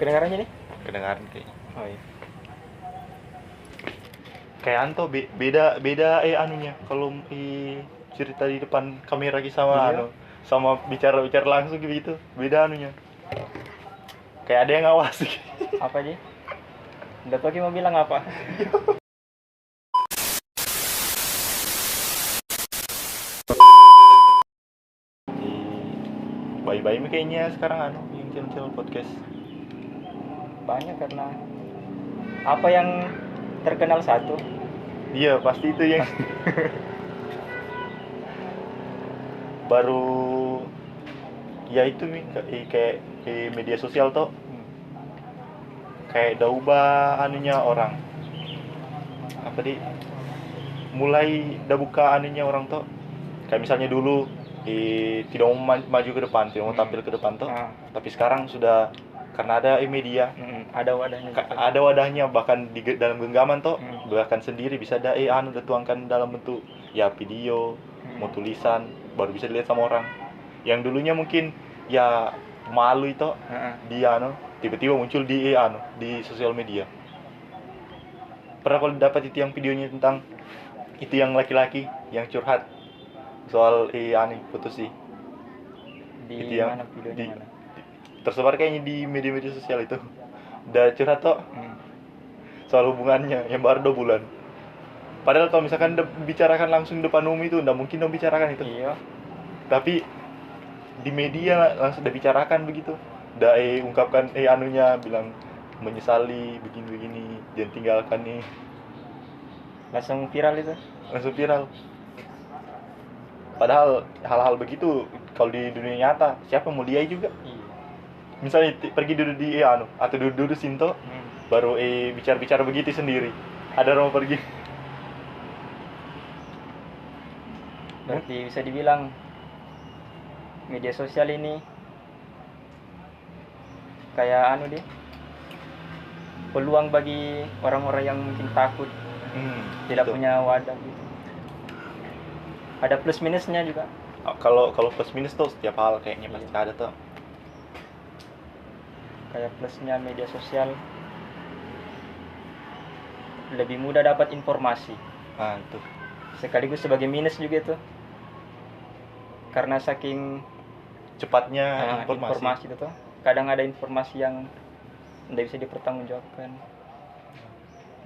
Kedengarannya nih? Kedengaran kayaknya. Oh iya. Kayak Anto beda beda anunya kalau cerita di depan kamera sama Iya. sama bicara bicara langsung gitu beda anunya. Kayak ada yang ngawasi. Apa aja? Udah tau mau bilang apa? Bayi-bayi kayaknya sekarang yang channel podcast. Banyak karena apa yang terkenal satu. Iya pasti itu yang baru ya itu kayak media sosial tuh kayak udah ubah anunya orang apa di mulai udah buka anunya orang tuh kayak misalnya dulu tidak mau maju ke depan tidak mau tampil ke depan tuh tapi sekarang sudah karena ada media Ada wadahnya. ada wadahnya bahkan di dalam genggaman tuh bahkan sendiri bisa ada udah tuangkan dalam bentuk ya video mau tulisan baru bisa dilihat sama orang yang dulunya mungkin ya malu itu dia tiba-tiba muncul di di sosial media. Pernah kalau dapat itu yang videonya tentang itu yang laki-laki yang curhat soal putus sih. Di Itu yang mana videonya mana? Tersebar kayaknya di media-media sosial itu. Udah curhat toh soal hubungannya yang baru 2 bulan. Padahal kalau misalkan bicarakan langsung depan umum itu nggak mungkin dong bicarakan itu. Iya. Tapi di media langsung udah bicarakan begitu. Udah ungkapkan anunya bilang menyesali begini-begini jangan tinggalkan nih. Langsung viral itu. Langsung viral. Padahal hal-hal begitu kalau di dunia nyata siapa mau lihat juga. Iya. Misalnya pergi duduk di atau duduk Sinto baru bicara-bicara begitu sendiri. Ada orang mau pergi. Berarti bisa dibilang media sosial ini kayak deh peluang bagi orang-orang yang mungkin takut tidak punya wadah gitu. Ada plus minusnya juga. Kalau plus minus tuh setiap hal kayaknya pasti ada tuh. Kayak plusnya media sosial lebih mudah dapat informasi. Tuh. Sekaligus sebagai minus juga itu. Karena saking cepatnya informasi itu tuh, kadang ada informasi yang tidak bisa dipertanggungjawabkan.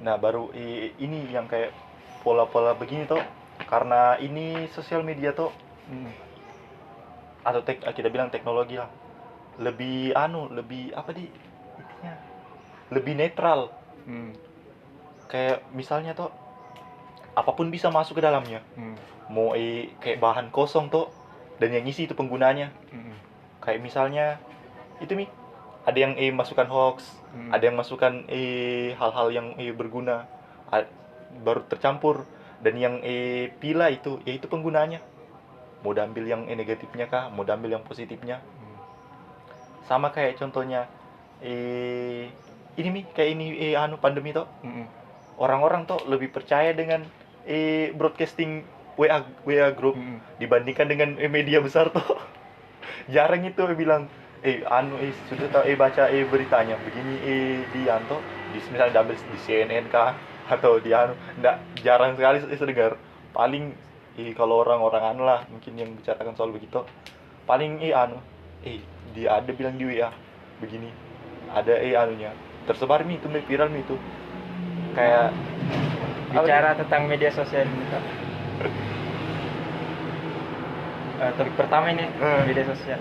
Nah baru ini yang kayak pola-pola begini tuh karena ini sosial media tuh atau kita bilang teknologi lah lebih lebih apa lebih netral. Kayak misalnya tuh apapun bisa masuk ke dalamnya. Mau kayak bahan kosong tuh dan yang isi itu penggunanya. Kayak misalnya itu ada yang masukkan hoax, ada yang masukkan hal-hal yang berguna baru tercampur dan yang pila itu yaitu penggunanya. Mau ambil yang negatifnya kah, mau ambil yang positifnya. Sama kayak contohnya ini kayak ini pandemi tuh. Orang-orang tuh lebih percaya dengan broadcasting WA group dibandingkan dengan media besar tuh. Jarang itu bilang sudah tahu baca beritanya begini di misalnya diambil di CNN kah atau di enggak, jarang sekali saya dengar. Paling kalau orang-orang lah mungkin yang bicarakan soal begitu paling dia ada bilang di WA begini ada anunya tersebar itu viral itu kayak bicara tentang media sosial ini. Topik pertama ini media sosial.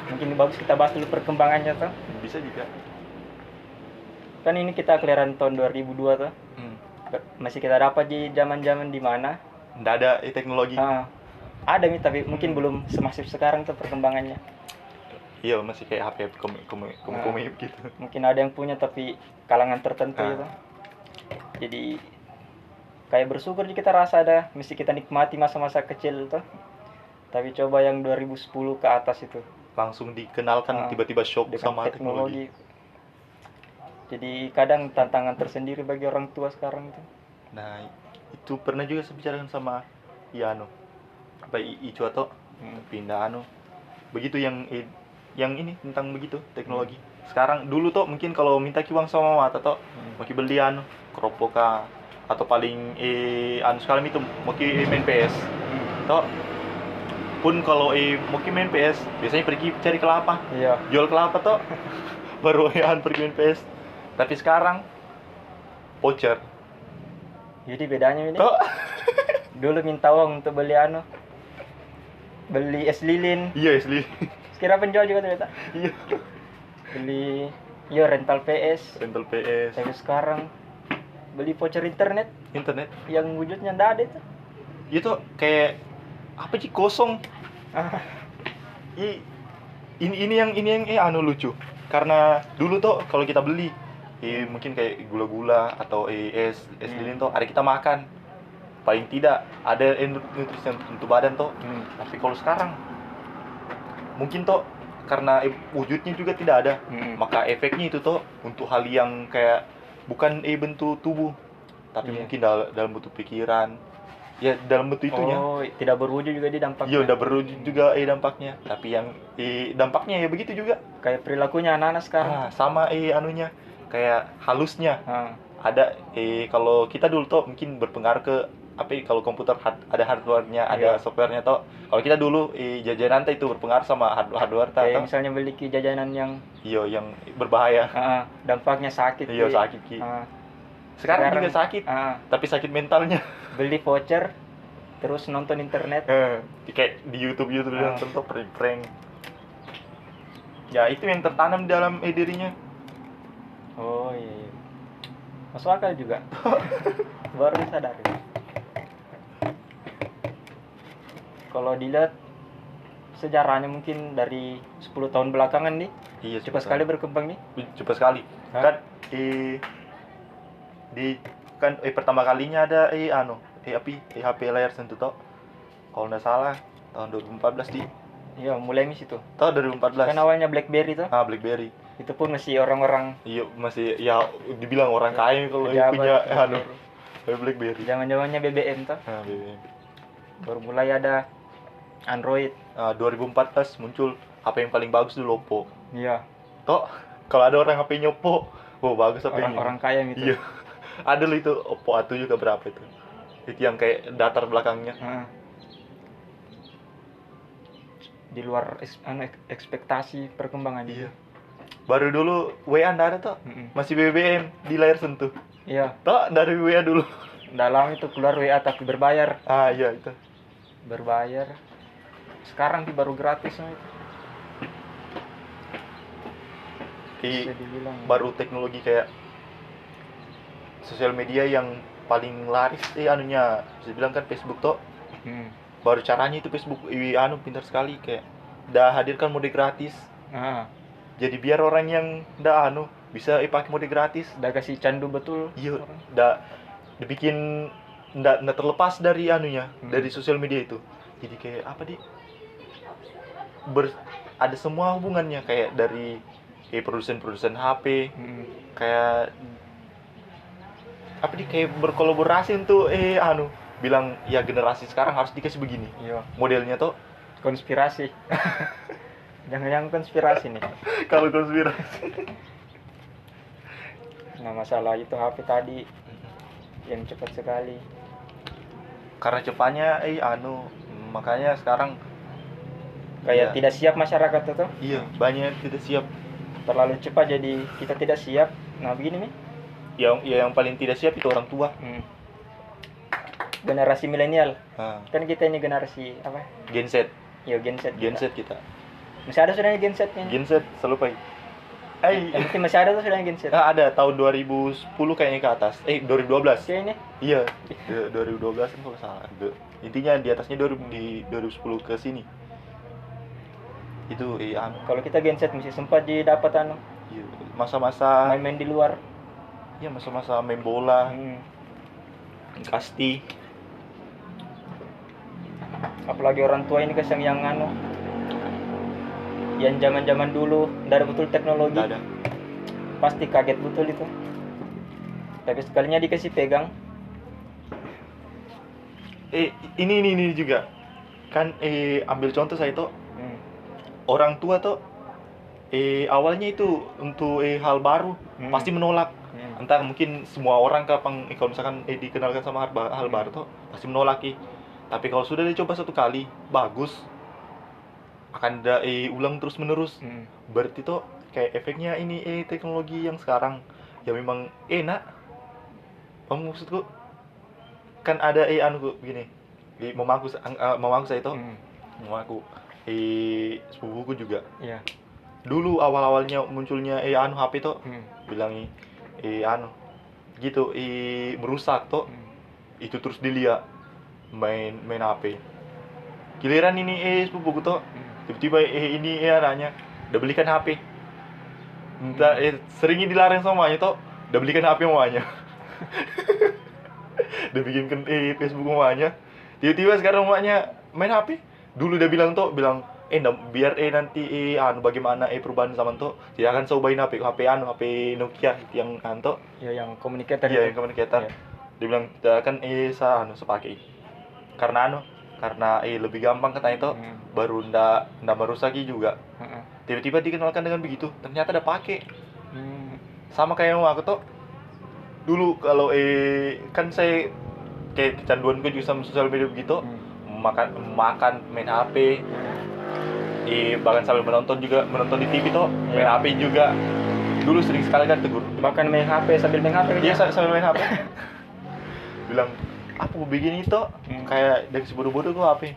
Mungkin bagus kita bahas dulu perkembangannya tuh. Bisa juga. Kan ini kita kelahiran tahun 2002 tuh. Masih kita dapat di zaman-zaman di mana? Nggak ada teknologi. Ada nih tapi mungkin belum semasif sekarang tuh perkembangannya. Iya masih kayak HP komik gitu. Mungkin ada yang punya tapi kalangan tertentu gitu. Jadi kayak bersyukur kita rasa ada mesti kita nikmati masa-masa kecil tuh. Tapi coba yang 2010 ke atas itu langsung dikenalkan tiba-tiba shock sama teknologi. Jadi kadang tantangan tersendiri bagi orang tua sekarang itu. Nah, itu pernah juga saya bicarakan sama Icu atau pindah begitu yang yang ini tentang begitu teknologi. Sekarang dulu tuh mungkin kalau minta uang sama mata tuh mau beli anu keropoka atau paling anu sekali itu mau main PS. Toh pun kalau mau main PS biasanya pergi cari kelapa. Iya. Jual kelapa tuh baru pergi main PS. Tapi sekarang voucher. Jadi bedanya ini. Toh Dulu minta uang untuk beli anu. Beli es lilin. iya asli. Sekira penjual juga ternyata. Iya. Beli rental PS. Rental PS, Tapi sekarang beli voucher internet internet. yang wujudnya ndak ada itu. Itu kayak apa sih kosong. Ah, Ini yang anu lucu. Karena dulu tuh kalau kita beli mungkin kayak gula-gula atau es lilin tuh ada kita makan. Paling tidak ada nutrisi untuk badan tuh. Tapi kalau sekarang mungkin tuh karena wujudnya juga tidak ada, maka efeknya itu tuh untuk hal yang kayak bukan bentuk tubuh, tapi Iya. mungkin dalam bentuk pikiran. Ya dalam bentuk itunya. Oh, tidak berwujud juga di dampaknya. Iya udah berwujud juga dampaknya. Tapi yang dampaknya ya begitu juga. Kayak perilakunya anak-anak sekarang. Sama anunya kayak halusnya. Ah, Ada kalau kita dulu tuh mungkin berpengaruh ke apa kalau komputer ada hardware-nya, ada Iya. software-nya tuh. Kalau kita dulu jajanan tuh itu berpengaruh sama hardware kayak tuh. misalnya beli jajanan yang Iya yang berbahaya. dampaknya sakit. Iya Ki. sakit Ki. Ah, Sekarang juga sakit, ah, tapi sakit mentalnya. beli voucher terus nonton internet. Kayak di YouTube Ah. nonton tuh prank. Ya itu yang tertanam di dalam dirinya. Oh iya. Masuk akal juga. Baru sadar. Kalau dilihat sejarahnya mungkin dari 10 tahun belakangan nih, Iya cepat sekali berkembang nih. cepat sekali. Hah? Kan pertama kalinya ada HP layar sentuh toh. Kalau nggak salah tahun 2014 di. Iya, mulai di situ. Tahun 2014. Kan awalnya BlackBerry tuh. BlackBerry. Itu pun masih orang-orang Iya masih ya dibilang orang kaya kalau pejabat punya BlackBerry. BlackBerry. Zaman-zamannya BBM tuh. BBM. Baru mulai ada Android. 2014 muncul HP yang paling bagus dulu Oppo. Iya, Toh kalau ada orang HP-nya Oppo, bagus HP-nya. orang-orang kaya gitu. Iya. Ada loh itu Oppo A7 juga berapa itu? Itu yang kayak datar belakangnya. Heeh. Di luar ekspektasi perkembangan. Iya. Baru dulu WA nggak ada toh. Mm-mm. Masih BBM di layar sentuh. Iya, Toh dari WA dulu. dalam itu keluar WA tapi berbayar. Iya itu. Berbayar. Sekarang sih baru gratis nah itu. Bisa dibilang. Baru teknologi kayak sosial media yang paling laris anunya bisa bilang kan Facebook toh. Hmm. Baru caranya itu Facebook pintar sekali kayak udah hadirkan mode gratis. Ah, Jadi biar orang yang udah bisa pakai mode gratis. udah kasih candu betul. Iya, orang. udah dibikin nggak terlepas dari dari sosial media itu. Jadi kayak apa ada semua hubungannya kayak dari produsen HP Mm-mm. kayak kayak berkolaborasi untuk bilang ya generasi sekarang harus dikasih begini Iya, modelnya tuh. konspirasi. Jangan-jangan konspirasi nih. Kalau konspirasi Nah, masalah itu HP tadi yang cepat sekali. karena cepatnya makanya sekarang Kayak iya. tidak siap masyarakat itu. Iya, banyak yang tidak siap. Terlalu cepat jadi kita tidak siap. Nah, begini nih. Yang paling tidak siap itu orang tua. Generasi milenial. Nah, Kan kita ini generasi apa? Gen Z, Yo, Gen Z. Gen Z kita. Masih ada sudahnya Gen Z nya. Gen Z selalu pai. Yang penting masih ada tuh sudahnya Gen Z. Ada tahun 2010 kayaknya ke atas. 2012. Kayak ini. Iya, 2012 kan kalau salah. Intinya di atasnya di 2010 ke sini. Itu Kalau kita Gen Z masih sempat didapat iya, masa-masa main-main di luar. iya masa-masa main bola, kasti. Apalagi orang tua ini kesang yang yang zaman-zaman dulu nggak ada betul teknologi. Nggak ada. Pasti kaget betul itu. Tapi sekalinya dikasih pegang. Ini juga kan ambil contoh saya tuh orang tua tuh awalnya itu untuk hal baru pasti menolak. Entah mungkin semua orang kalau misalkan dikenalkan sama hal baru tuh pasti menolak. Tapi kalau sudah dicoba satu kali bagus, akan ada ulang terus menerus. Berarti tuh kayak efeknya ini teknologi yang sekarang ya memang enak. Maksudku kan ada anu begini. Mamaku saya itu mamaku sepupuku juga. Iya. Dulu awal-awalnya munculnya anu HP tuh bilang anu gitu merusak tuh. Itu terus dilihat main HP. Giliran ini sepupuku tuh tiba-tiba ini anaknya udah belikan HP. Minta seringnya dilarang sama mamanya tuh udah belikan HP mamanya. Udah bikinkan Facebook mamanya. Tiba-tiba sekarang mamanya main HP. Dulu dia bilang biar nanti anu bagaimana perubahan zaman tuh tidak akan cobain HP Nokia yang anto Ya yang komunikator. Iya, yang komunikator. Ya. Dia bilang tidak akan sepakai. Karena lebih gampang katanya itu baru ndak merusaki juga. Tiba-tiba dikenalkan dengan begitu, ternyata ada pakai. Sama kayak aku tuh dulu kalau kan saya kayak kecanduan gue juga sama sosial media begitu. Makan main HP. Bahkan sambil menonton di TV tuh main HP juga. Dulu sering sekali kan tegur. Bahkan main HP sambil main HP. Iya, sambil main HP. Bilang apa begini itu kayak dari sebodoh-bodoh gua HP.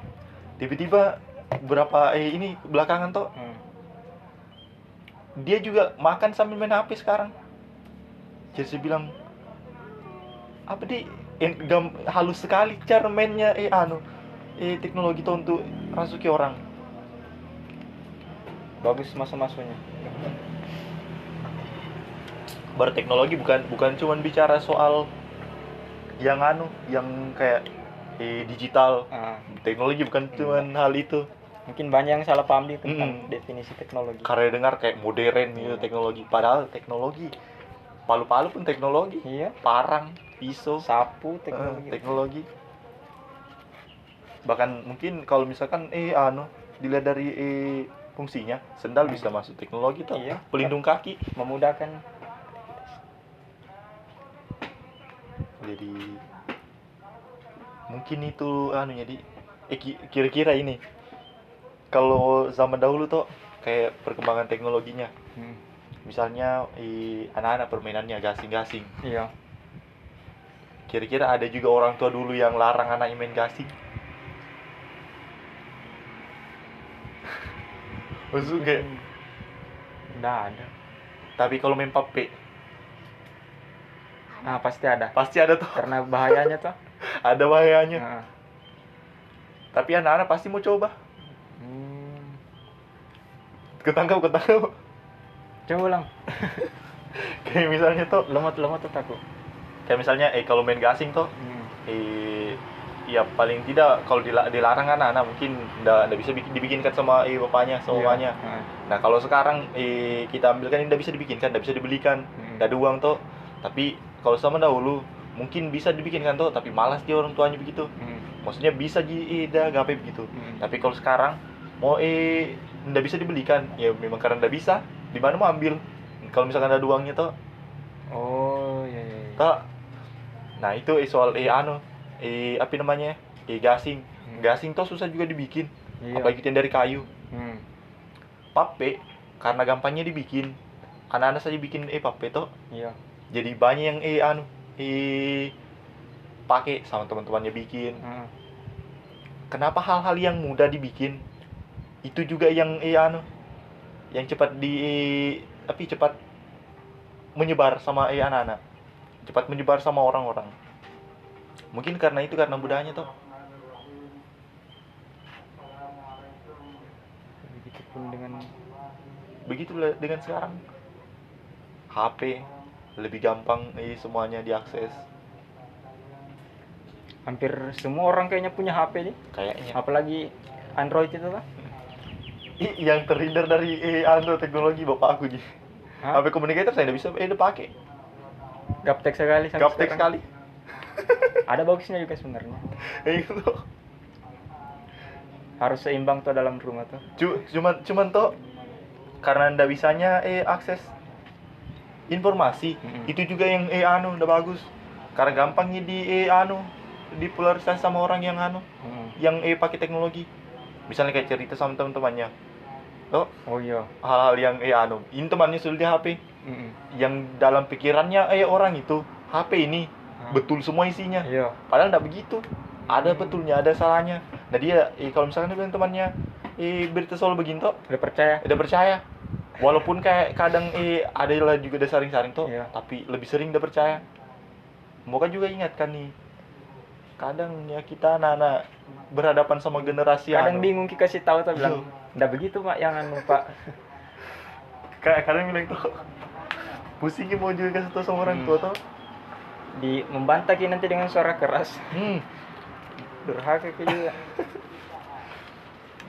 Tiba-tiba berapa ini belakangan tuh dia juga makan sambil main HP sekarang. Jadi saya bilang apa halus sekali cara mainnya teknologi tuh untuk rasuki orang. Bagus masuk-masuknya. Berteknologi bukan cuma bicara soal yang yang kayak digital. Teknologi bukan cuma hal itu. Mungkin banyak yang salah paham tentang definisi teknologi. Karena dengar kayak modern gitu teknologi, padahal teknologi palu-palu pun teknologi. Iya. Parang, pisau, sapu teknologi. Bahkan mungkin kalau misalkan dilihat dari fungsinya, sendal bisa masuk teknologi tuh. Iya. Pelindung kaki, memudahkan. Jadi mungkin itu jadi kira-kira ini kalau zaman dahulu tuh kayak perkembangan teknologinya. Misalnya anak-anak permainannya gasing-gasing. Iya. Kira-kira ada juga orang tua dulu yang larang anaknya main gasing. Maksudnya kayak nggak ada. Tapi kalau main pape pasti ada. Pasti ada tuh. Karena bahayanya tuh. Ada bahayanya. Tapi anak-anak pasti mau coba. Ketangkap. Coba ulang. Kayak misalnya tuh lemot tuh takut. Kayak misalnya kalau main gasing tuh ya paling tidak kalau dilarang anak-anak mungkin nggak bisa dibikinkan sama bapaknya sama mamanya. Nah kalau sekarang kita ambilkan ini nggak bisa dibikinkan, nggak bisa dibelikan, nggak ada uang tuh. Tapi kalau sama dahulu mungkin bisa dibikinkan tuh, tapi malas dia orang tuanya begitu. Maksudnya bisa gape begitu. Tapi kalau sekarang mau nggak bisa dibelikan, ya memang karena nggak bisa. Di mana mau ambil? Kalau misalkan ada uangnya tuh. Oh iya. Nah itu soal apa namanya gasing. Gasing tuh susah juga dibikin. Apalagi yang dari kayu. Pape karena gampangnya dibikin. Anak-anak saja bikin pape tuh. Iya. Jadi banyak yang pakai sama teman-temannya bikin. Kenapa hal-hal yang mudah dibikin itu juga yang yang cepat cepat menyebar sama anak-anak, cepat menyebar sama orang-orang. Mungkin karena budayanya tuh. Begitulah dengan sekarang. HP lebih gampang semuanya diakses. Hampir semua orang kayaknya punya HP nih. Kayaknya. Apalagi Android itu lah. Yang terhindar dari Android teknologi bapak aku nih. HP komunikator saya tidak bisa pakai. Gaptek sekali. Gaptek sekali. Ada bagusnya juga sebenarnya. Itu. Harus seimbang tuh dalam rumah tuh. Cuman tuh karena ndak bisanya akses informasi. Itu juga yang ndak bagus, karena gampangnya dipolarisasi sama orang yang yang pakai teknologi. Misalnya kayak cerita sama teman-temannya, Oh iya. hal-hal yang ini temannya sudah di HP, yang dalam pikirannya orang itu HP ini betul semua isinya. Iya. Padahal nggak begitu, ada betulnya, ada salahnya. Nah dia kalau misalkan dia bilang temannya berita soal begini toh, udah percaya, walaupun kayak kadang ada lah juga ada saring-saring toh, Iya. tapi lebih sering udah percaya. Moga juga ingatkan nih, kadang ya kita anak-anak berhadapan sama generasi Kadang bingung kita kasih tahu tuh bilang, nggak begitu Pak, yang Pak. kayak kadang bilang tuh pusingnya mau juga kasih tahu sama orang tua toh. Di membantah kita nanti dengan suara keras. Durhaka kita juga.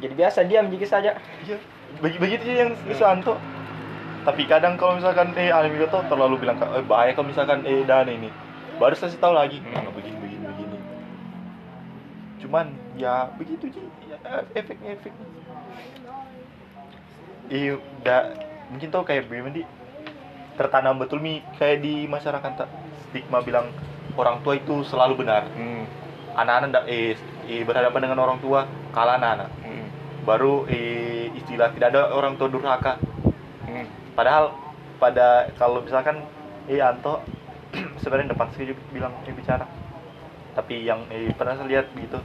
Jadi biasa diam jika saja. Iya, begitu aja yang Santo. Tapi kadang kalau misalkan anime itu terlalu bilang bahaya kalau misalkan dan ini baru kasih tahu lagi begini. Cuman ya begitu sih ya, efeknya. Mungkin tuh kayak bagaimana tertanam betul kayak di masyarakat stigma bilang orang tua itu selalu benar. Anak-anak berhadapan dengan orang tua kalah anak-anak. Baru istilah tidak ada orang tua durhaka. Padahal kalau misalkan Anto sebenarnya depan sih bilang bicara. Tapi yang pernah saya lihat begitu.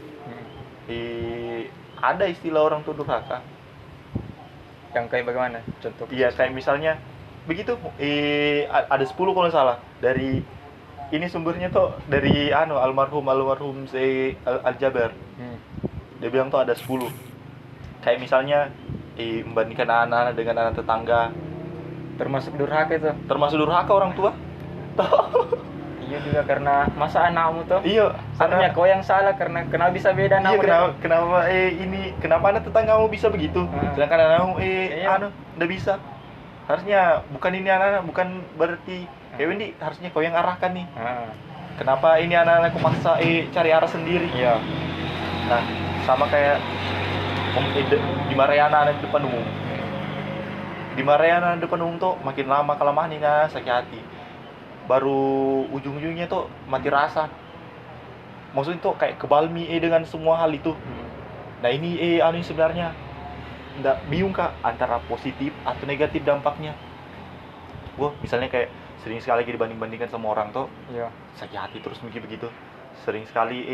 Ada istilah orang tua durhaka. Yang kayak bagaimana? Contoh. Iya, kayak misalnya begitu ada 10 kalau salah. Dari ini sumbernya tuh dari almarhum Al-Jaber. Dia bilang tuh ada 10. Kayak misalnya membandingkan anak-anak dengan anak tetangga. Termasuk durhaka itu. Termasuk durhaka orang tua. Iya juga, karena masa anakmu tuh. Iya, sebenarnya kau yang salah karena kenapa bisa beda anakmu. Iya, kenapa anak tetanggamu bisa begitu? Sedangkan anakmu nggak bisa. Harusnya bukan ini anak-anak, bukan berarti Wendy, harusnya kau yang arahkan nih. Kenapa ini anak-anakku maksa cari arah sendiri? Iya. Nah, sama kayak dimarahi anak-anak di depan umum. Dimarahi anak depan umum tuh makin lama kelamaan ini sakit hati. Baru ujung-ujungnya tuh mati rasa. Maksudnya tuh kayak kebalmi dengan semua hal itu. Nah ini sebenarnya nggak bingung kak antara positif atau negatif dampaknya. Misalnya kayak sering sekali dibanding-bandingkan sama orang tuh, iya, sakit hati terus mikir begitu. Sering sekali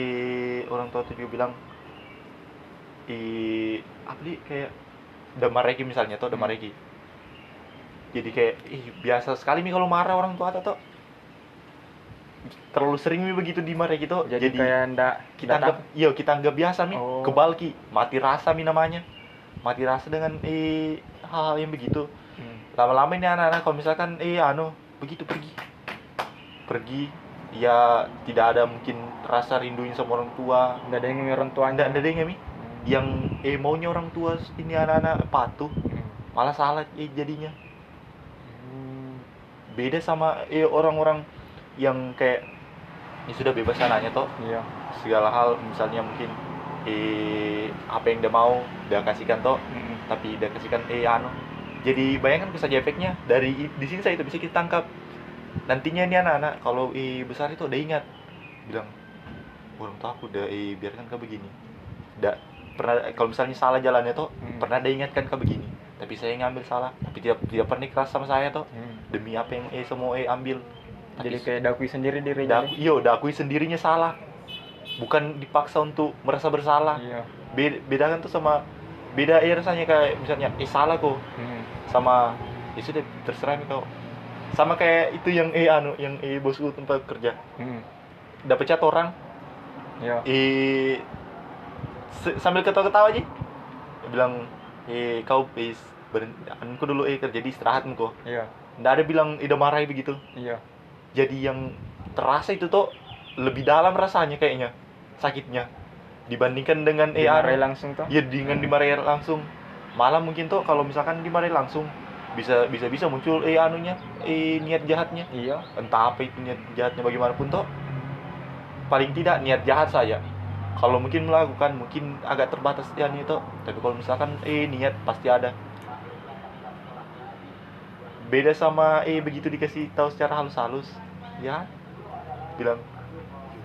orang tua tuh juga bilang kayak damareki misalnya tuh damareki. Jadi kayak biasa sekali kalau marah orang tua tuh terlalu sering begitu dimarahi gitu. Jadi kayak kita anggap biasa kebal mati rasa namanya. Mati rasa dengan hal-hal yang begitu. Lama-lama ini anak-anak kalau misalkan begitu pergi ya tidak ada mungkin rasa rinduin sama orang tua. Nggak ada yang ngemi orang tua. Nggak ada yang yang maunya orang tua ini anak-anak patuh, malah salah jadinya. Beda sama orang-orang yang kayak ini sudah bebas anaknya toh. Iya. Segala hal misalnya mungkin apa yang dia mau dia kasihkan toh. Tapi dia kasihkan jadi bayangkan saja efeknya dari di sini saya itu bisa kita tangkap. Nantinya ini anak-anak kalau besar itu udah ingat bilang orang tua aku udah biarkan kau begini. Udah pernah kalau misalnya salah jalannya toh pernah dia ingatkan kau begini. Tapi saya ngambil salah, tapi tidak pernah keras sama saya toh. Demi apa yang semua ambil. Jadi kayak dakui sendiri dirinya. Dakui sendirinya salah. Bukan dipaksa untuk merasa bersalah. Iya. Bedakan tuh sama beda rasanya kayak misalnya salah kok. Sama sudah terserah nih kau. Sama kayak itu yang yang bosku tempat kerja. Udah pecat orang. Iya. Sambil ketawa-ketawa aja. Dia bilang kau aku dulu kerja di istirahatmu kok. Iya. Nggak ada bilang ida marahi begitu. Iya. Jadi yang terasa itu tuh lebih dalam rasanya kayaknya sakitnya dibandingkan dengan dimarahi langsung tuh. Iya, dengan dimarahi langsung. Malah mungkin tuh kalau misalkan dimarahi langsung bisa muncul niat jahatnya. Iya. Entah apa itu niat jahatnya bagaimanapun toh. Paling tidak niat jahat saja. Kalau mungkin melakukan mungkin agak terbatas itu, tapi kalau misalkan niat pasti ada. beda sama begitu dikasih tahu secara halus-halus ya bilang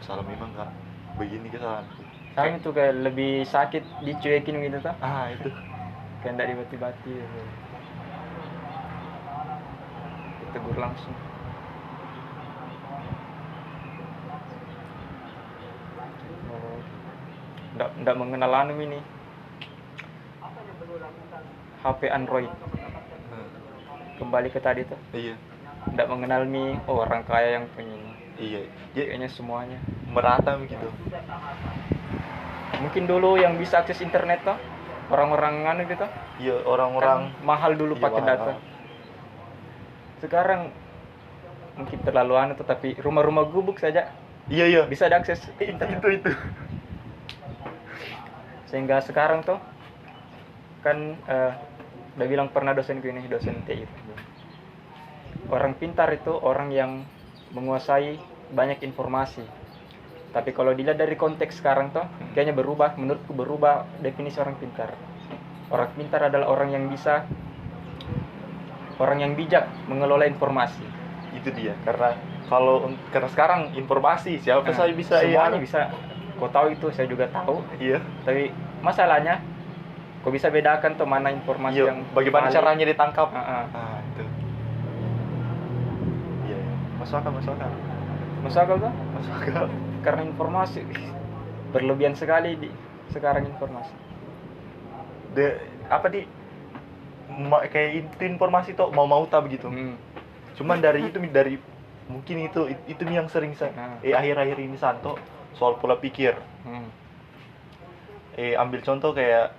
salah memang nggak begini kesalahan. Sekarang itu kayak lebih sakit dicuekin gitu tuh. Itu Kayak nggak dibati-bati gitu. Ditegur langsung. Oh, nggak mengenal anu ini. HP Android. Kembali ke tadi tuh. iya Nggak mengenal orang kaya yang punya ini. iya ya, Kayaknya semuanya. merata begitu. Mungkin dulu yang bisa akses internet tuh orang-orang anu gitu. Iya orang-orang Kan mahal dulu iya, pakai mahal. data. Sekarang mungkin terlalu anu tuh, tapi rumah-rumah gubuk saja iya bisa diakses internet. itu Sehingga sekarang tuh kan udah bilang pernah dosenku ini, dosen TI. Orang pintar itu orang yang menguasai banyak informasi. Tapi kalau dilihat dari konteks sekarang tuh kayaknya menurutku berubah definisi orang pintar. Orang pintar adalah orang yang bijak mengelola informasi. itu dia karena sekarang informasi siapa saja bisa Semuanya bisa. Kau tahu itu, saya juga tahu. iya Tapi masalahnya kau bisa bedakan tuh mana informasi iya yang bagaimana valid. caranya ditangkap. Itu iya masuk akal Masuk akal tuh? masuk akal. Karena informasi berlebihan sekali sekarang informasi. Kayak itu informasi tuh mau tak begitu. Cuman dari mungkin itu yang sering akhir-akhir ini Santo soal pola pikir. Ambil contoh kayak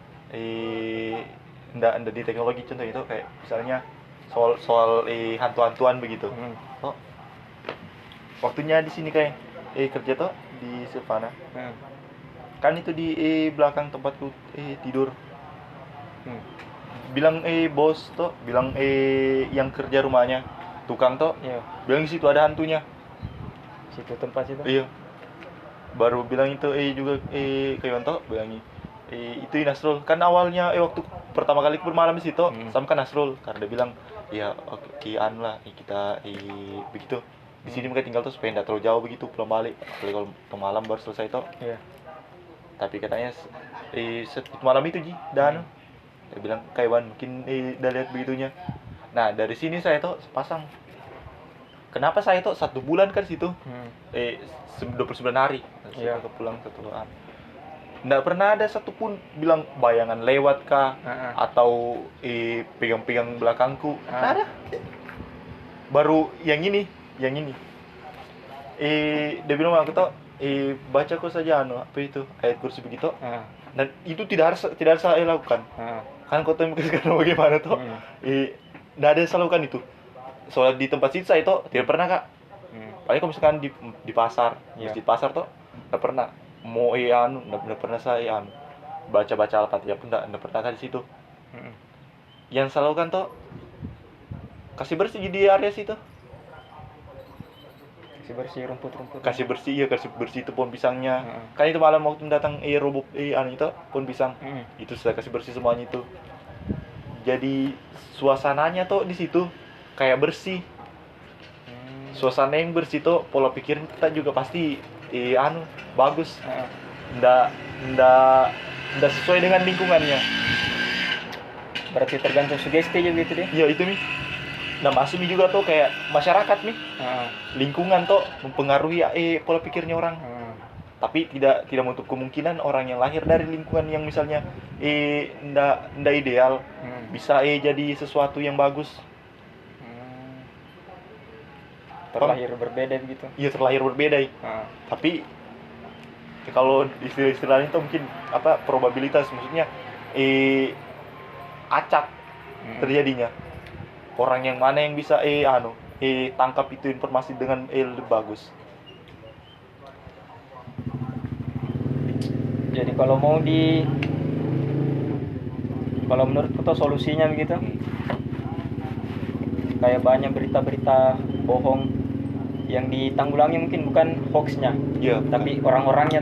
ndak di teknologi, contoh itu kayak misalnya soal hantu-hantuan begitu. Oh, waktunya di sini kayak kerja tuh di Silvana. Kan itu di belakang tempatku tidur. Bilang bos tuh bilang yang kerja rumahnya tukang tuh Iya. bilang di situ ada hantunya. Situ tempat situ. Iya. Baru bilang itu juga kayak tuh bilang itu Nasrul kan awalnya waktu pertama kali bermalam di situ sama kan Nasrul karena dia bilang ya oke lah kita begitu di sini mereka tinggal tuh supaya tidak terlalu jauh begitu pulang balik apalagi kalau malam baru selesai tuh. Iya. Tapi katanya malam itu dan dia bilang kayak mungkin udah lihat begitunya. Nah dari sini saya tuh sepasang. Kenapa saya tuh 1 bulan kan situ 29 hari saya pulang 1 bulan. Nggak pernah ada satupun bilang bayangan lewat kah atau pegang-pegang belakangku. Nggak ada. Baru yang ini dia bilang aku tuh baca kok saja apa itu ayat kursi begitu. Dan itu tidak harus saya lakukan. Kan kau tahu sekarang bagaimana tuh nggak ada saya lakukan itu. Soalnya di tempat situ saya itu tidak pernah kak. Paling kalau misalkan di pasar, di pasar tuh nggak pernah. Mau nggak pernah saya baca Al-Fatihah pun nggak pernah kan di situ. Yang saya lakukan tuh kasih bersih di area situ. Kasih bersih itu pohon pisangnya. Kan itu malam waktu datang roboh itu pohon pisang. Itu saya kasih bersih semuanya itu. Jadi suasananya tuh di situ kayak bersih. Suasana yang bersih tuh pola pikir kita juga pasti bagus. Nggak sesuai dengan lingkungannya. Berarti tergantung sugesti juga gitu deh. Iya itu nih. Nah masuk juga tuh kayak masyarakat nih. Lingkungan tuh mempengaruhi pola pikirnya orang. Tapi tidak menutup kemungkinan orang yang lahir dari lingkungan yang misalnya nggak ideal bisa jadi sesuatu yang bagus. Terlahir berbeda begitu. Iya terlahir berbeda. Tapi kalau istilahnya itu mungkin probabilitas maksudnya acak terjadinya. Orang yang mana yang bisa tangkap itu informasi dengan lebih bagus. Jadi kalau menurutku tuh solusinya begitu. Kayak banyak berita-berita bohong yang ditanggulangi mungkin bukan hoaxnya, tapi orang-orangnya.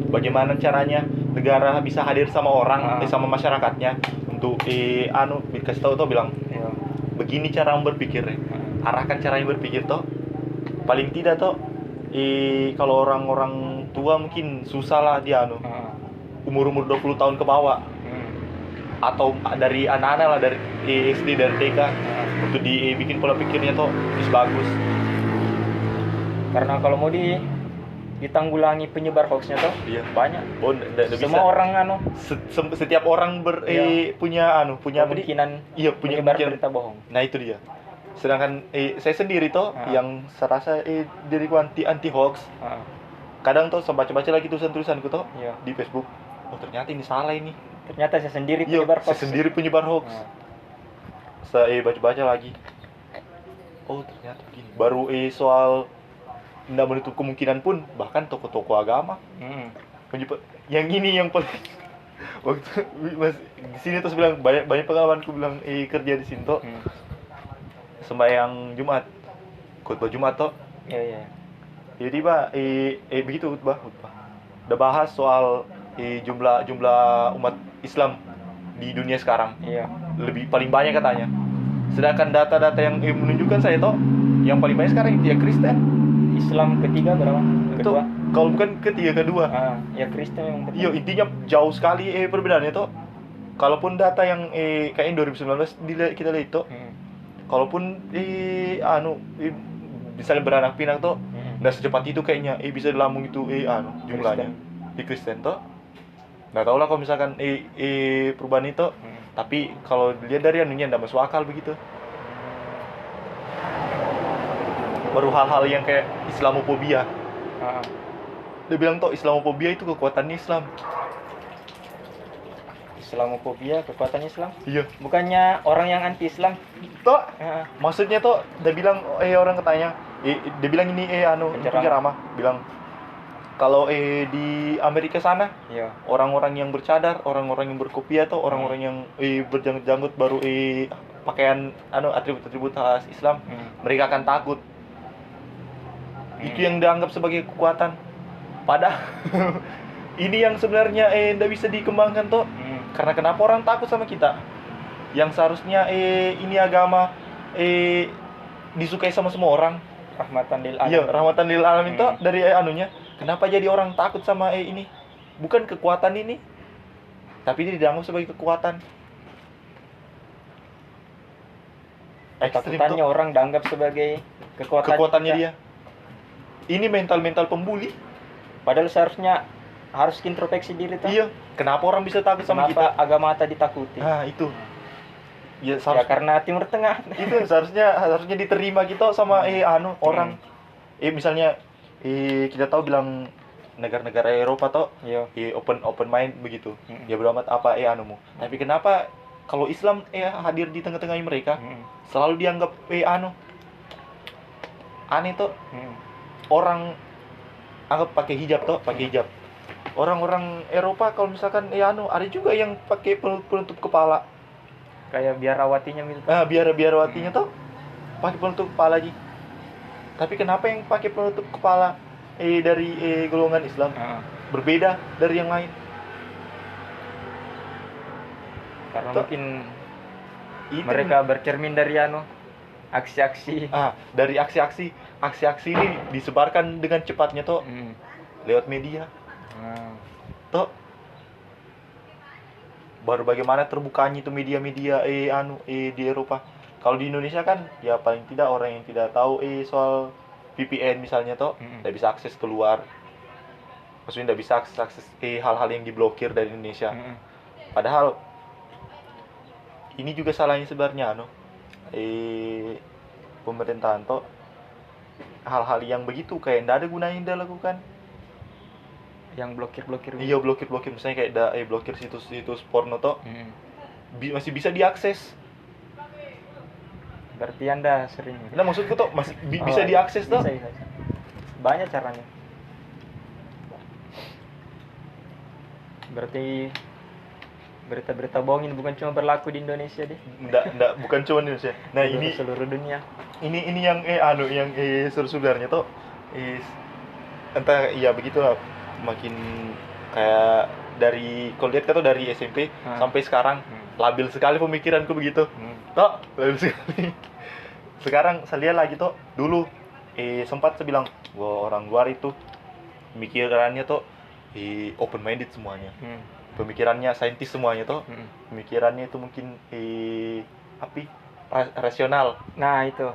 Bagaimana caranya negara bisa hadir sama orang, sama masyarakatnya untuk kasih tahu tuh bilang begini cara berpikir, arahkan cara yang berpikir toh. Paling tidak toh, kalau orang-orang tua mungkin susah lah dia umur 20 tahun ke bawah, atau dari anak-anak lah, dari SD, dari TK, untuk dibikin pola pikirnya toh bisa bagus. Karena kalau mau ditanggulangi penyebar hoaxnya tuh Iya. banyak. Bisa. Semua orang Setiap orang punya apa nih? kemungkinan Iya, punya menyebar kemungkinan. berita bohong. Nah itu dia. Sedangkan saya sendiri toh yang serasa diriku anti hoax. Kadang toh saya baca-baca lagi tulisan-tulisanku toh Iya. di Facebook. Oh ternyata ini salah ini. Ternyata saya sendiri Iya, penyebar hoax. saya sendiri penyebar hoax. Saya baca-baca lagi. Oh ternyata begini. Baru soal tidak menutup kemungkinan pun bahkan tokoh-tokoh agama. Yang ini yang paling waktu mas di sini terus bilang banyak pengalamanku bilang kerja di sini toh. Sembahyang Jumat, khutbah Jumat toh. Iya. Jadi Pak, begitu khutbah. Udah bahas soal jumlah umat Islam di dunia sekarang. Iya. Lebih paling banyak katanya. Sedangkan data-data yang menunjukkan saya toh, yang paling banyak sekarang dia Kristen. Islam ketiga berapa? Kedua. Kalau bukan ketiga, kedua. Ya Kristen yang ketiga. Iya, intinya jauh sekali perbedaannya toh. Kalaupun data yang kayaknya 2019 kita lihat toh. Kalaupun misalnya beranak pinak toh, nggak secepat itu kayaknya bisa dilambung itu jumlahnya di Kristen toh. Nggak tahu lah kalau misalkan perubahan itu, tapi kalau dilihat dari anunya nggak masuk akal begitu. Baru hal-hal yang kayak Islamofobia. Dia bilang toh Islamofobia itu kekuatan Islam. Islamofobia kekuatan Islam? Iya. Bukannya orang yang anti Islam? Toh, maksudnya toh dia bilang orang katanya, dia bilang ini penceramah bilang kalau di Amerika sana, iya, orang-orang yang bercadar, orang-orang yang berkopiah atau orang-orang yang berjanggut-janggut baru pakaian atribut-atribut khas Islam, mereka akan takut. Itu yang dianggap sebagai kekuatan. Padahal ini yang sebenarnya tidak bisa dikembangkan toh. Karena kenapa orang takut sama kita? Yang seharusnya ini agama disukai sama semua orang. Rahmatan lil alamin. Iya, rahmatan lil alamin toh dari anunya. Kenapa jadi orang takut sama ini? Bukan kekuatan ini, tapi dia dianggap sebagai kekuatan. Ketakutannya orang dianggap sebagai kekuatannya dia. Ini mental pembuli. Padahal seharusnya harus introspeksi diri tuh. Iya. Kenapa orang bisa takut sama kita? Kenapa agama tadi ditakuti? Nah, itu. Ya, karena Timur Tengah. Itu harusnya diterima kita sama orang. Misalnya kita tahu bilang negara-negara Eropa toh open mind begitu. Ya bodo amat apa anumu. Tapi kenapa kalau Islam hadir di tengah-tengah mereka selalu dianggap aneh toh. Orang anggap pakai hijab. Orang-orang Eropa kalau misalkan ada juga yang pakai penutup kepala. Kayak biarawatinya gitu. Biarawatinya toh pakai penutup kepala lagi. Tapi kenapa yang pakai penutup kepala dari golongan Islam berbeda dari yang lain? Karena mungkin mereka bercermin dari aksi-aksi. Dari aksi-aksi ini disebarkan dengan cepatnya toh lewat media. Toh baru bagaimana terbukanya itu media-media di Eropa. Kalau di Indonesia kan ya paling tidak orang yang tidak tahu soal VPN misalnya toh tidak bisa akses keluar. Maksudnya tidak bisa akses hal-hal yang diblokir dari Indonesia. Padahal ini juga salahnya sebenarnya pemerintahan toh hal-hal yang begitu kayak tidak ada gunanya yang dia lakukan. Yang blokir. Iya, blokir misalnya kayak blokir situs porno toh masih bisa diakses. Berarti Anda sering. Nah, maksudku toh masih bisa diakses toh. Bisa. Banyak caranya. Berarti berita-berita bohong ini bukan cuma berlaku di Indonesia deh. Enggak, bukan cuma di Indonesia. Nah, ini seluruh dunia. Ini yang yang sebenarnya toh entah iya begitulah, makin kayak dari kalau lihat kan tuh dari SMP sampai sekarang labil sekali pemikiranku begitu. Toh, lalu sekali. Sekarang saya lihat lagi toh, dulu sempat saya bilang, wah orang luar itu pemikirannya toh open minded semuanya. Pemikirannya saintis semuanya toh. Pemikirannya itu mungkin rasional. Nah itu.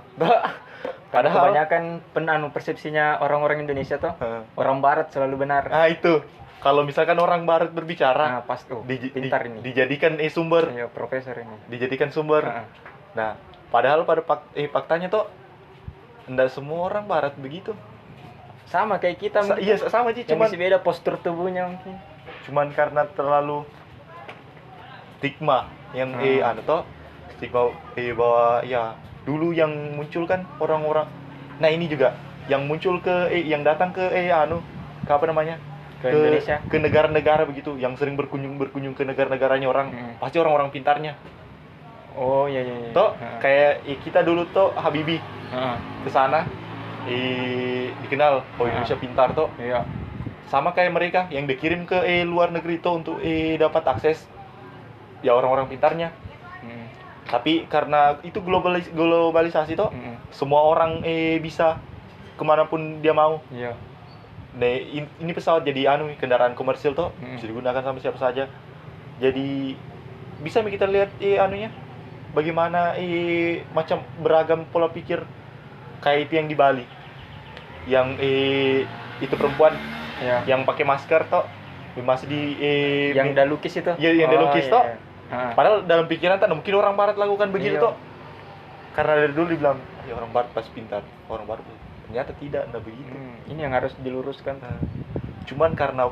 Padahal kebanyakan persepsinya orang-orang Indonesia tuh orang Barat selalu benar. Nah itu, kalau misalkan orang Barat berbicara, Nah pas tuh pintar ini. dijadikan sumber. Iya, profesor ini. Dijadikan sumber. Nah, padahal pada faktanya tuh enggak semua orang Barat begitu. Sama kayak kita mungkin. Iya sama sih, cuman masih beda postur tubuhnya mungkin. Cuman karena terlalu stigma yang stigma bahwa ya dulu yang muncul kan orang-orang. Nah ini juga yang muncul yang datang ke ke apa namanya? Ke Indonesia, ke negara-negara begitu, yang sering berkunjung ke negara-negaranya orang, pasti orang-orang pintarnya. Oh iya. Toh kayak kita dulu toh Habibie ke sana dikenal Indonesia pintar toh. Iya. Sama kayak mereka yang dikirim ke luar negeri toh untuk dapat akses ya orang-orang pintarnya. Tapi karena itu globalisasi toh, semua orang bisa kemanapun dia mau. Iya. Nah, ini pesawat jadi kendaraan komersil toh, bisa digunakan sama siapa saja. Jadi bisa kita lihat bagaimana macam beragam pola pikir kayak itu yang di Bali. Yang itu perempuan yang pakai masker toh, masih di yang udah lukis itu. Iya, yang udah lukis toh. Padahal dalam pikiran tak mungkin orang Barat lakukan begitu toh. Karena dari dulu dibilang, ya orang Barat pasti pintar, orang Barat. Ternyata tidak, enggak begitu. Ini yang harus diluruskan. Cuman karena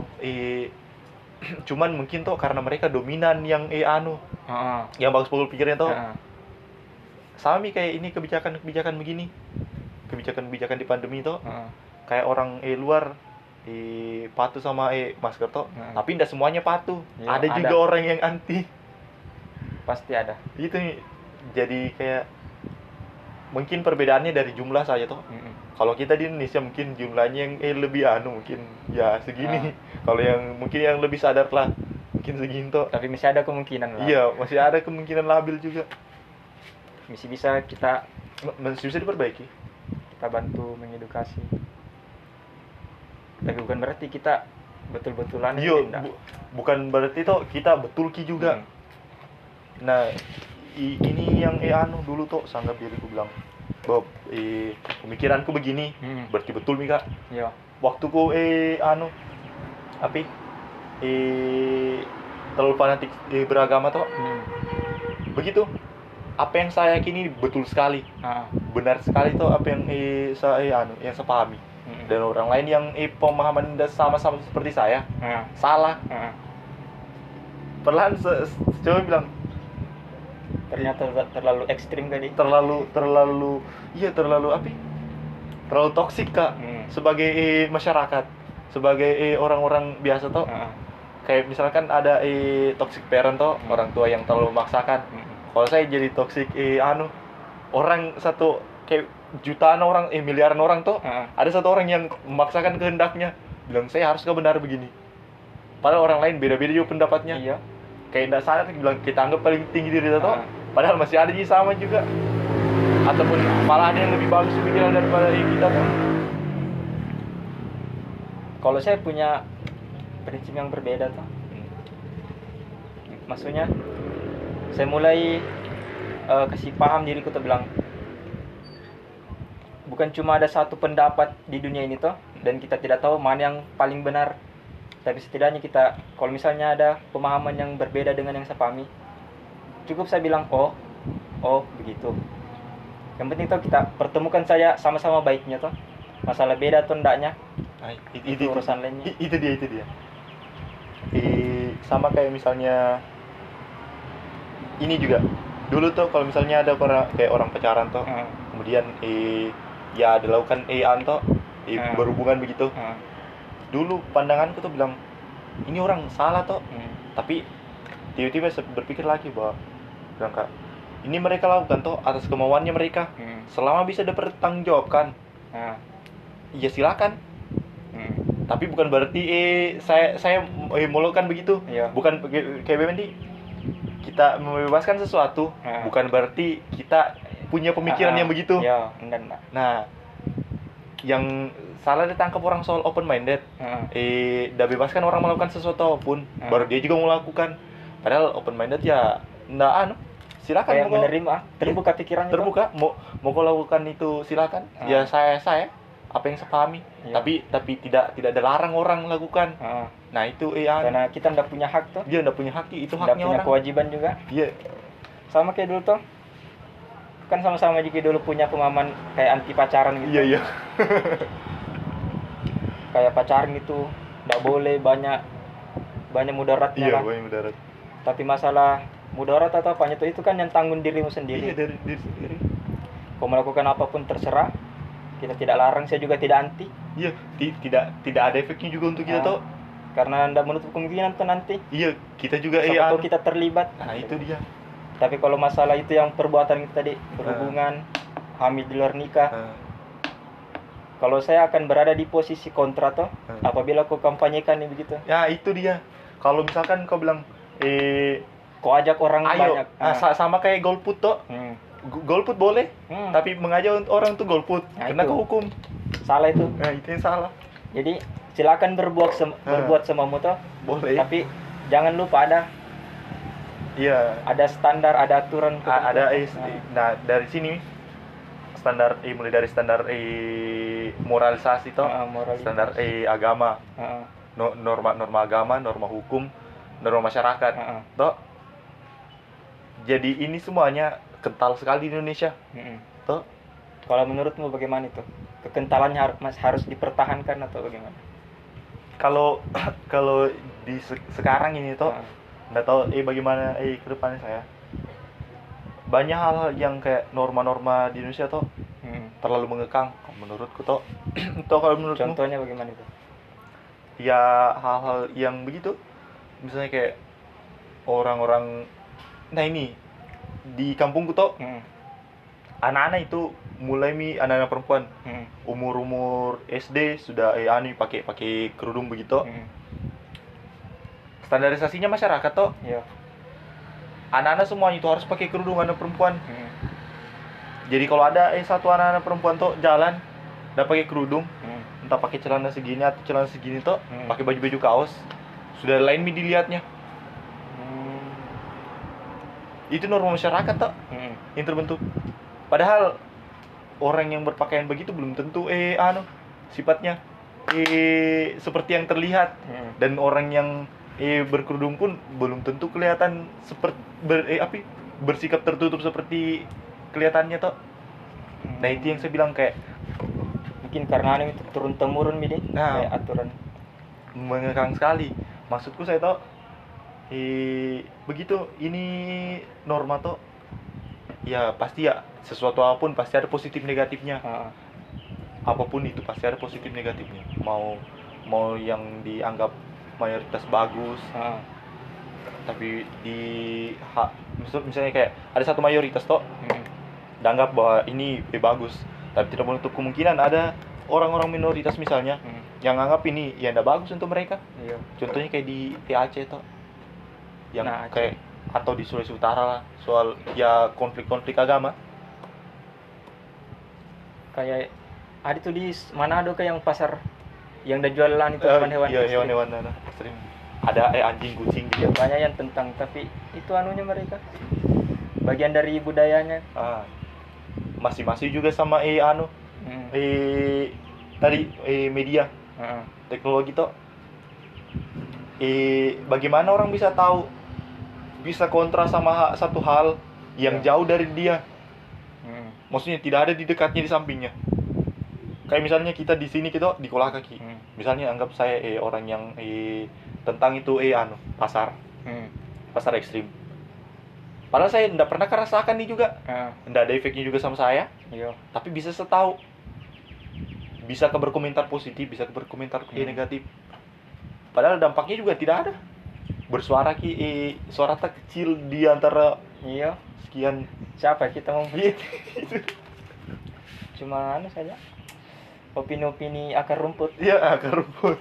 cuman mungkin toh karena mereka dominan yang yang bagus pola pikirnya toh. Sama kayak ini kebijakan begini. Kebijakan di pandemi toh. Kayak orang luar patuh sama masker toh. Tapi tidak semuanya patuh. Ada juga orang yang anti. Pasti ada. Itu nih. Jadi kayak mungkin perbedaannya dari jumlah saja toh. Kalau kita di Indonesia mungkin jumlahnya yang lebih mungkin ya segini. Kalau yang mungkin yang lebih sadar lah mungkin segini toh. Tapi masih ada kemungkinan lah. Iya, masih ada kemungkinan labil juga. Masih bisa bisa diperbaiki. Kita bantu mengedukasi. Tapi bukan berarti kita betul-betulan bukan berarti toh kita betul juga. Nah, ini yang dulu toh sangat diriku bilang bahwa pemikiranku begini, berarti betul Mika. Iya. Waktuku terlalu fanatik beragama toh. Begitu. Apa yang saya yakini betul sekali. Benar sekali toh apa yang saya yang saya pahami. Dan orang lain yang pemahaman sama-sama seperti saya salah. Perlahan coba bilang ternyata terlalu ekstrim kali. Terlalu toksik Kak. Sebagai masyarakat, sebagai orang-orang biasa toh. Kayak misalkan ada toxic parent toh, orang tua yang terlalu memaksakan. Kalau saya jadi toxic orang satu kayak jutaan orang miliaran orang toh, ada satu orang yang memaksakan kehendaknya, bilang saya harus benar begini. Padahal orang lain beda-beda juga pendapatnya. Iya. Kayak tidak sadar bilang kita anggap paling tinggi diri kita toh. Padahal masih ada yang sama juga. Ataupun malah ada yang lebih bagus pikiran daripada kita toh. Kalau saya punya prinsip yang berbeda toh. Maksudnya saya mulai kasih paham diriku tuh bilang bukan cuma ada satu pendapat di dunia ini toh dan kita tidak tahu mana yang paling benar, tapi setidaknya kita kalau misalnya ada pemahaman yang berbeda dengan yang saya pahami, cukup saya bilang oh begitu. Yang penting toh kita pertemukan saja sama-sama baiknya toh, masalah beda atau ndaknya itu urusan lainnya. Itu dia sama kayak misalnya ini juga dulu tuh kalau misalnya ada kayak orang pacaran toh, kemudian ya dilakukan toh berhubungan begitu. Dulu pandanganku tuh bilang ini orang salah toh, tapi tiba-tiba berpikir lagi bahwa bilang Kak, ini mereka lakukan toh atas kemauannya mereka, selama bisa dipertanggungjawabkan, ya silakan. Tapi bukan berarti saya melakukan begitu. Iya. Bukan kayak Bemendi. kita membebaskan sesuatu bukan berarti kita punya pemikiran yang begitu. Ya, enggak. Nah, yang salah ditangkap orang soal open minded. Dah bebaskan orang melakukan sesuatu apapun, baru dia juga mau lakukan. Padahal open minded ya enggak silakan kayak mau menerima, terbuka pikirannya. Terbuka, mau kau lakukan itu silakan. Ya saya apa yang saya pahami. Tapi tidak ada larang orang lakukan. Nah, itu karena kita enggak punya hak tuh. Dia enggak punya hak, itu haknya orang. Enggak punya kewajiban juga. Iya. Sama kayak dulu tuh. Kan sama-sama juga dulu punya pemahaman kayak anti pacaran gitu. Iya. Kayak pacaran itu enggak boleh, banyak mudaratnya lah. Iya, banyak mudarat. Tapi masalah mudarat atau apanya itu kan yang tanggung dirimu sendiri. Iya, dari diri sendiri. Kau melakukan apapun terserah. Kita tidak larang, saya juga tidak anti. Iya, tidak ada efeknya juga untuk kita toh. Karena tidak menutup kemungkinan tuh nanti. Iya, kita juga atau kita terlibat. Nah, itu dia. Tapi kalau masalah itu yang perbuatan kita tadi, berhubungan, hamil di luar nikah. Kalau saya akan berada di posisi kontra toh, apabila kau kampanyekan ini begitu. Ya, itu dia. Kalau misalkan kau bilang kau ajak orang ayo, banyak. Sama kayak golput toh. Golput boleh, tapi mengajak orang tuh golput. Kena kehukum. Salah itu. Nah, itu yang salah. Jadi silakan berbuat semamu toh. Boleh. Tapi jangan lupa ada standar, ada aturan. Nah, dari sini standar mulai dari standar moralisasi toh, standar agama, norma agama, norma hukum, norma masyarakat toh. Jadi ini semuanya kental sekali di Indonesia toh. Kalau menurutmu bagaimana itu? Kekentalannya harus dipertahankan atau bagaimana? Kalau di sekarang ini toh, nggak tahu bagaimana ke depannya saya. Banyak hal yang kayak norma-norma di Indonesia toh terlalu mengekang menurutku toh. Toh kalau menurutmu? Contohnya bagaimana itu? Ya hal-hal yang begitu. Misalnya kayak orang-orang, nah ini di kampungku toh anak-anak itu mulai anak-anak perempuan umur SD sudah pakai kerudung begitu. Standarisasinya masyarakat toh. Iya. Anak-anak semuanya itu harus pakai kerudung, anak perempuan. Jadi kalau ada satu anak-anak perempuan toh jalan udah pakai kerudung, entah pakai celana segini atau celana segini toh, pakai baju-baju kaos, sudah lain dilihatnya. Itu norma masyarakat toh yang terbentuk. Padahal orang yang berpakaian begitu belum tentu sifatnya seperti yang terlihat. Dan orang yang berkerudung pun belum tentu kelihatan seperti bersikap tertutup seperti kelihatannya toh. Nah, itu yang saya bilang kayak mungkin karena itu turun temurun kayak aturan mengekang sekali. Maksudku saya toh begitu ini norma toh. Ya pasti ya sesuatu apapun pasti ada positif negatifnya. Apapun itu pasti ada positif negatifnya. Mau yang dianggap mayoritas bagus, tapi misalnya kayak ada satu mayoritas toh dianggap bahwa ini bagus, tapi tidak menutup kemungkinan ada orang-orang minoritas misalnya yang anggap ini ya tidak bagus untuk mereka. Contohnya kayak di Aceh toh, yang kayak atau di Sulawesi Utara lah, soal ya konflik-konflik agama. Kayak ada tuh di Manado kayak yang pasar yang ada jualan itu hewan-hewan. Iya, hewan-hewan ekstrim. Ada anjing, kucing gitu. Banyak yang tentang, tapi itu anunya mereka bagian dari budayanya. Masih juga sama tadi media teknologi toh. Bagaimana orang bisa tahu, bisa kontra sama satu hal yang jauh dari dia. Maksudnya tidak ada di dekatnya, di sampingnya. Kayak misalnya kita di sini kita di kolah kaki. Misalnya anggap saya orang yang tentang itu pasar ekstrim. Padahal saya tidak pernah merasakan nih juga. Tidak ada efeknya juga sama saya. Tapi bisa tahu. Bisa berkomentar positif, bisa berkomentar negatif. Padahal dampaknya juga tidak ada. Bersuara suara tak kecil di antara sekian. Siapa kita mau cuma saja opini-opini akar rumput. Iya, akar rumput.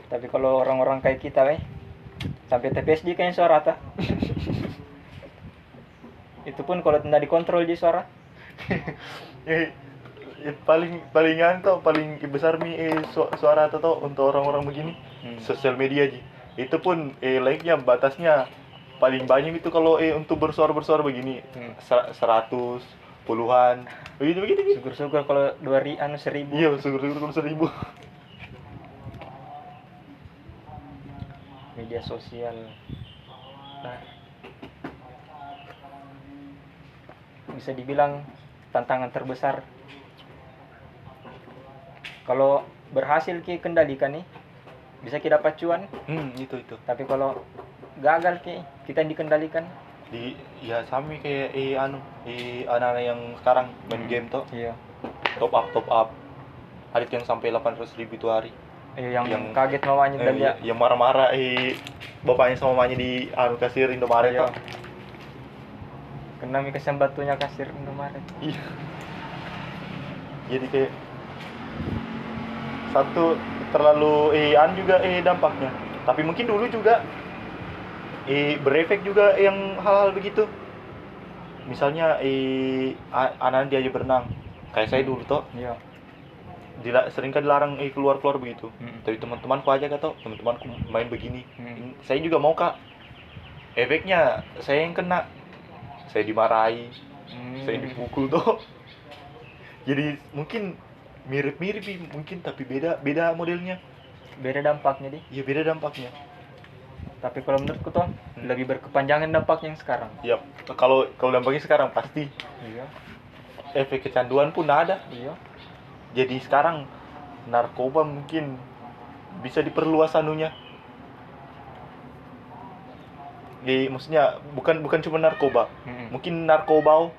Tapi Tapi kalau orang-orang kayak kita sampai TPSD kayaknya suara ta. Itu pun kalau tidak dikontrol di suara. Palingan tuh paling besar suara tuh untuk orang-orang begini sosial media ji. Itu pun like-nya batasnya paling banyak itu kalau untuk bersuara begini 100 puluhan begitu. Syukur-syukur kalau 1000. Iya, syukur-syukur kalau 1000. Media sosial. Nah, bisa dibilang tantangan terbesar. Kalau berhasil kendalikan nih, bisa kita dapat cuan. Itu. Tapi kalau gagal kita dikendalikan. Ya sama kayak anak-anak yang sekarang main game tuh. Iya. Top up. Ada yang sampai 800.000 itu hari. Yang kaget mamanya dan dia. Yang marah-marah bapaknya sama mamanya di kasir Indomaret tuh. Kena kasihan batunya kasir Indomaret. Iya. Jadi kayak satu terlalu juga dampaknya. Tapi mungkin dulu juga berefek juga yang hal-hal begitu. Misalnya anak dia aja berenang. Kayak saya dulu toh. Iya. Sering kan dilarang keluar-keluar begitu. Tapi teman-temanku aja kata, teman-temanku main begini. Saya juga mau kak. Efeknya saya yang kena. Saya dimarahi. Saya dipukul toh. Jadi mungkin mirip-mirip mungkin tapi beda modelnya. Beda dampaknya deh. Iya, beda dampaknya. Tapi kalau menurutku tuh lebih berkepanjangan dampaknya yang sekarang. Iya, kalau dampaknya sekarang pasti. Iya. Efek kecanduan pun ada. Iya. Jadi sekarang narkoba mungkin bisa diperluas anunya. Maksudnya bukan cuma narkoba. Mungkin narkoba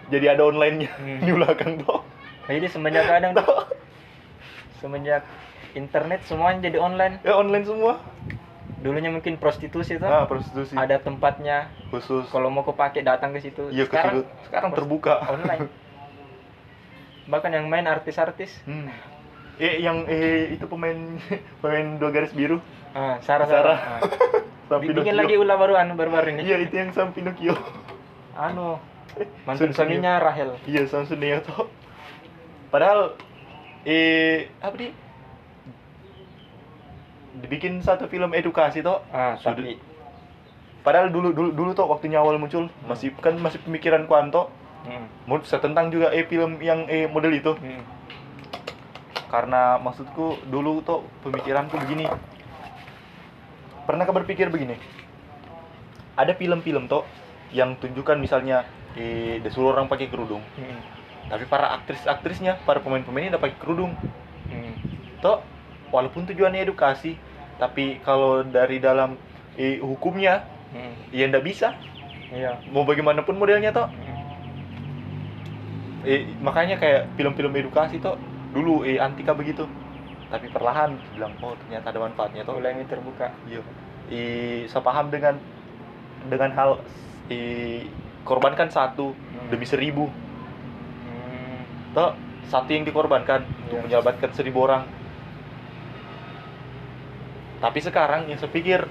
jadi ada online-nya di belakang tuh. Jadi semenjak kadang tuh semenjak internet semuanya jadi online. Ya online semua. Dulunya mungkin prostitusi tuh. Prostitusi. Ada tempatnya khusus. Kalau mau pakai datang ke situ. Iya, sekarang terbuka online. Bahkan yang main artis-artis. Yang itu pemain 2 garis biru. Sarah. Bikin lagi ulah baru-baru ini. Iya, itu yang Sam Pinocchio. Mantan suaminya Rahel. Iya, Samsun Neo tuh. Padahal apa nih? Dibikin satu film edukasi toh. Tapi padahal dulu toh waktunya awal muncul masih pemikiran Kuanto. Saya tentang juga film yang model itu. Karena maksudku dulu toh pemikiranku begini. Pernahkah berpikir begini? Ada film-film toh yang tunjukkan misalnya disuruh orang pakai kerudung. Tapi para aktrisnya, para pemain-pemainnya udah pakai kerudung. Toh walaupun tujuannya edukasi, tapi kalau dari dalam hukumnya ya ndak bisa. Iya. Mau bagaimanapun modelnya toh. Makanya kayak film-film edukasi toh dulu antika begitu. Tapi perlahan bilang ternyata ada manfaatnya toh. Mulai terbuka. Iya. Saya paham dengan hal korbankan satu demi 1000. Toh satu yang dikorbankan untuk menyelamatkan 1000 orang. Tapi sekarang yang saya pikir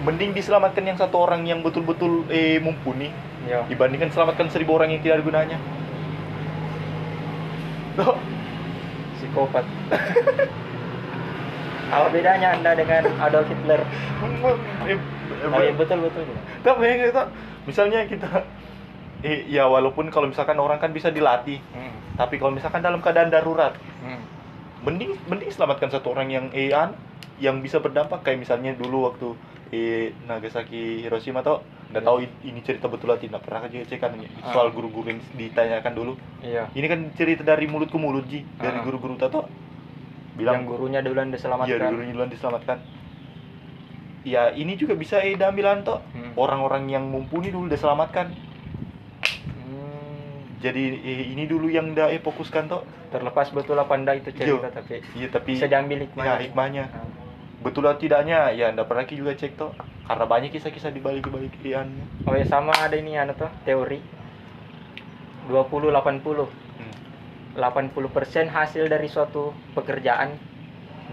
mending diselamatkan yang satu orang yang betul-betul mumpuni dibandingkan selamatkan 1000 orang yang tidak ada gunanya. Toh psikopat. Apa bedanya Anda dengan Adolf Hitler? Betul. Tapi misalnya kita ya walaupun kalau misalkan orang kan bisa dilatih. Tapi kalau misalkan dalam keadaan darurat, mending selamatkan satu orang yang bisa berdampak kayak misalnya dulu waktu Nagasaki Hiroshima toh. Nggak tahu ini cerita betul atau tidak, pernah aja cek kan soal guru-guru yang ditanyakan dulu. Iya. Ini kan cerita dari mulut ke mulut dari guru-guru tato bilang yang gurunya duluan diselamatkan. Iya, gurunya duluan diselamatkan. Ya, ini juga bisa diambilan toh. Orang-orang yang mumpuni dulu diselamatkan. Jadi ini dulu yang dah fokuskan toh. Terlepas betul apa anda itu cerita tapi bisa diambil hikmahnya. Ya, hikmahnya. Betul atau tidaknya ya anda pernah juga cek toh. Karena banyak kisah-kisah di balik ian. Oh ya, sama ada ini toh teori 20-80. 80% hasil dari suatu pekerjaan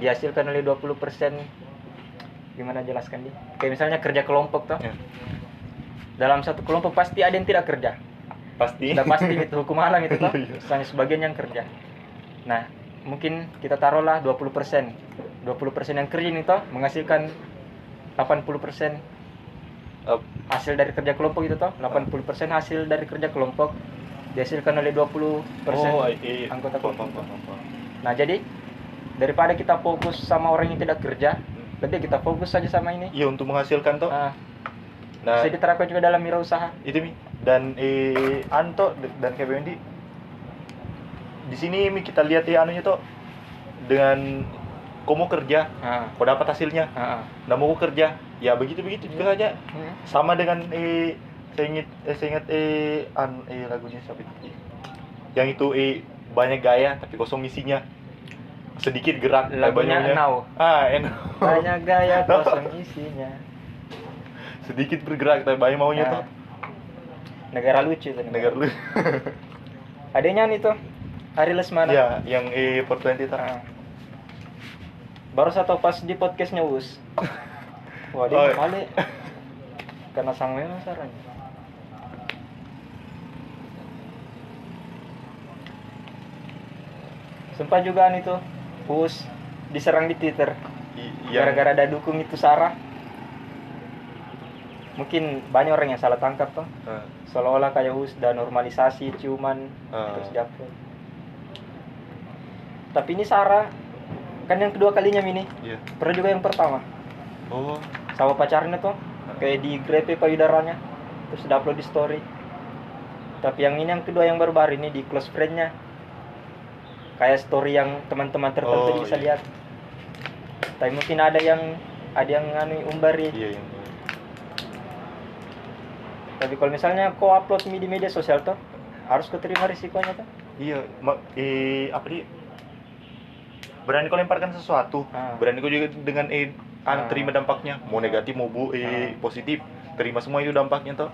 dihasilkan oleh 20%. Gimana jelaskan dia? Kayak misalnya kerja kelompok toh. Ya. Dalam satu kelompok pasti ada yang tidak kerja. Pasti. Sudah pasti itu hukum alam itu toh. Iya. Misalnya sebagian yang kerja. Nah, mungkin kita taruhlah 20%. 20% yang kerja ini toh menghasilkan 80% hasil dari kerja kelompok itu toh. 80% hasil dari kerja kelompok dihasilkan oleh 20% anggota kelompok. Nah, jadi daripada kita fokus sama orang yang tidak kerja, lebih kita fokus saja sama ini. Iya, untuk menghasilkan toh. Nah, Nah, bisa diterapkan juga dalam wirausaha. itu Mi. Dan Anto dan kayak Wendy di sini Mi kita lihat anunya toh, dengan kamu kerja, kau dapat hasilnya. Nah, mau kerja, ya begitu juga saja. Sama dengan saya ingat lagunya siapa itu? Yang itu banyak gaya tapi kosong isinya. Sedikit gerak Lagunya Enau. Enau. Banyak gaya kosong isinya. Sedikit bergerak tapi banyak maunya tuh. Negara lucu itu. Negara lucu. Adanya nih tuh Ari Lesmana. Ya, yang 420 tuh. Baru satu pas di podcastnya Us. Wah, dia kali karena sang memang sarannya. Sumpah juga nih tuh Us diserang di Twitter. Gara-gara ada dukung itu Sarah. Mungkin banyak orang yang salah tangkap tuh. Seolah-olah kayak Us dan normalisasi ciuman terus diupload. Tapi ini Sarah kan yang kedua kalinya ini. Iya. Pernah juga yang pertama. Oh. Sama pacarnya tuh kayak digrepe payudaranya terus upload di story. Tapi yang ini yang kedua yang baru-baru ini di close friend-nya. Kayak story yang teman-teman tertentu bisa lihat. Tapi mungkin ada yang umbari. Iya, yang tapi kalau misalnya kau upload di media sosial tuh harus kau terima risikonya tuh. Iya, apa di berani kau lemparkan sesuatu, berani kau juga dengan terima dampaknya, mau negatif mau positif, terima semua itu dampaknya tuh.